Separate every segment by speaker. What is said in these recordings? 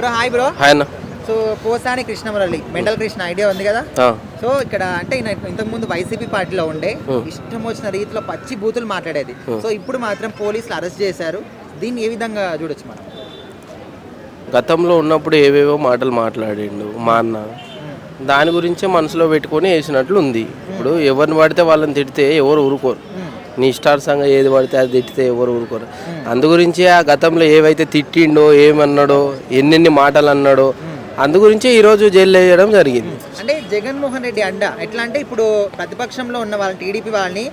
Speaker 1: Bro hi bro.
Speaker 2: Hi అన్న.
Speaker 1: So Posani Krishna Murali mental Krishna idea ఉంది కదా. సో ఇక్కడ అంటే ఇంతకు ముందు వైసీపీ పార్టీలో ఉండే ఇష్టం వచ్చిన రీతిలో పచ్చి బూతులు మాట్లాడేది. సో ఇప్పుడు మాత్రం పోలీసులు అరెస్ట్ చేశారు. దీన్ని ఏ విధంగా చూడొచ్చు మనం?
Speaker 2: గతంలో ఉన్నప్పుడు ఏవేవో మాటలు మాట్లాడిండు మా అన్న, దాని గురించే మనసులో పెట్టుకొని వేసినట్లు ఉంది. ఇప్పుడు ఎవరిని పడితే వాళ్ళని తిడితే ఎవరు ఊరుకోరు. నీ ఇష్టార్థంగా ఏది పడితే అది తిట్టితే ఎవరు ఊరుకోరు. అందు గురించి ఆ గతంలో ఏవైతే తిట్టిండో, ఏమన్నాడో, ఎన్నెన్ని మాటలు అన్నాడో, అందు గురించి ఈరోజు జైల్లో వేయడం జరిగింది.
Speaker 1: అంటే జగన్మోహన్ రెడ్డి అండ ఎట్లా అంటే ఇప్పుడు ప్రతిపక్షంలో ఉన్న వాళ్ళని టీడీపీ వాళ్ళని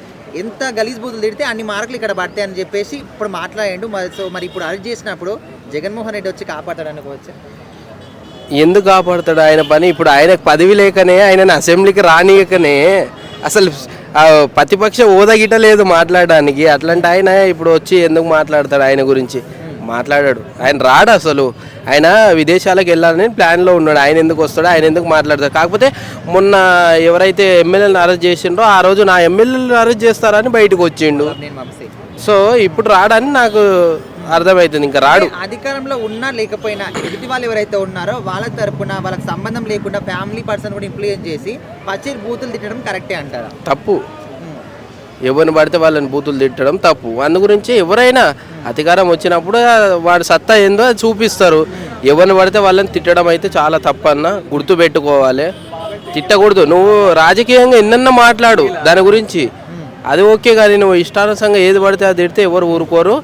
Speaker 1: ఎంత గలీజ్ బూతులు తిడితే అన్ని మార్కులు ఇక్కడ పడతాయి అని చెప్పేసి ఇప్పుడు మాట్లాడాడు. సో మరి ఇప్పుడు అరెస్ట్ చేసినప్పుడు జగన్మోహన్ రెడ్డి వచ్చి కాపాడాడు అనుకోవచ్చు.
Speaker 2: ఎందుకు కాపాడుతాడు? ఆయన పని ఇప్పుడు ఆయనకు పదవి లేకనే, ఆయనని అసెంబ్లీకి రానియకనే అసలు ప్రతిపక్ష హోదా గిట్ట లేదు మాట్లాడడానికి. అట్లాంటి ఆయన ఇప్పుడు వచ్చి ఎందుకు మాట్లాడతాడు? ఆయన గురించి మాట్లాడాడు. ఆయన రాడు అసలు. ఆయన విదేశాలకు వెళ్ళాలని ప్లాన్లో ఉన్నాడు. ఆయన ఎందుకు వస్తాడు? ఆయన ఎందుకు మాట్లాడతాడు? కాకపోతే మొన్న ఎవరైతే ఎమ్మెల్యేలను అరెస్ట్ చేసిండో ఆ రోజు నా ఎమ్మెల్యేలను అరెస్ట్ చేస్తారని బయటకు వచ్చిండు. సో ఇప్పుడు రాడని నాకు అర్థమవుతుంది. ఇంకా రాడు.
Speaker 1: అధికారంలో ఉన్నా లేకపోయినా ఎదుటి వాళ్ళు ఎవరైతే ఉన్నారో వాళ్ళ తరపున వాళ్ళకి సంబంధం లేకుండా ఫ్యామిలీ పర్సన్ కూడా ఇన్ఫ్లుయెన్స్ చేసి పచ్చి బూతులు తిట్టడం కరెక్టే అంటారా?
Speaker 2: తప్పు. ఎవరిని పడితే వాళ్ళని బూతులు తిట్టడం తప్పు. అందు గురించి ఎవరైనా అధికారం వచ్చినప్పుడు వాడి సత్తా ఏందో అది చూపిస్తారు. ఎవరిని పడితే వాళ్ళని తిట్టడం అయితే చాలా తప్పన్న గుర్తుపెట్టుకోవాలి. తిట్టకూడదు. నువ్వు రాజకీయంగా ఎన్నన్నా మాట్లాడు దాని గురించి, అది ఓకే. కానీ నువ్వు ఇష్టానుసంగా ఏది పడితే అది తిడితే ఎవరు ఊరుకోరు.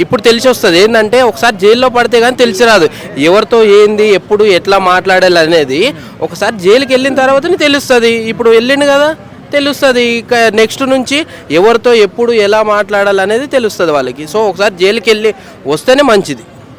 Speaker 2: ఇప్పుడు తెలిసి వస్తుంది ఏంటంటే, ఒకసారి జైల్లో పడితే కానీ తెలిసి రాదు ఎవరితో ఏంది ఎప్పుడు ఎట్లా మాట్లాడాలి అనేది. ఒకసారి జైలుకి వెళ్ళిన తర్వాతనే తెలుస్తుంది. ఇప్పుడు వెళ్ళిండు కదా, తెలుస్తుంది. ఇక నెక్స్ట్ నుంచి ఎవరితో ఎప్పుడు ఎలా మాట్లాడాలి అనేది తెలుస్తుంది వాళ్ళకి. సో ఒకసారి జైలుకి వెళ్ళి వస్తేనే మంచిది.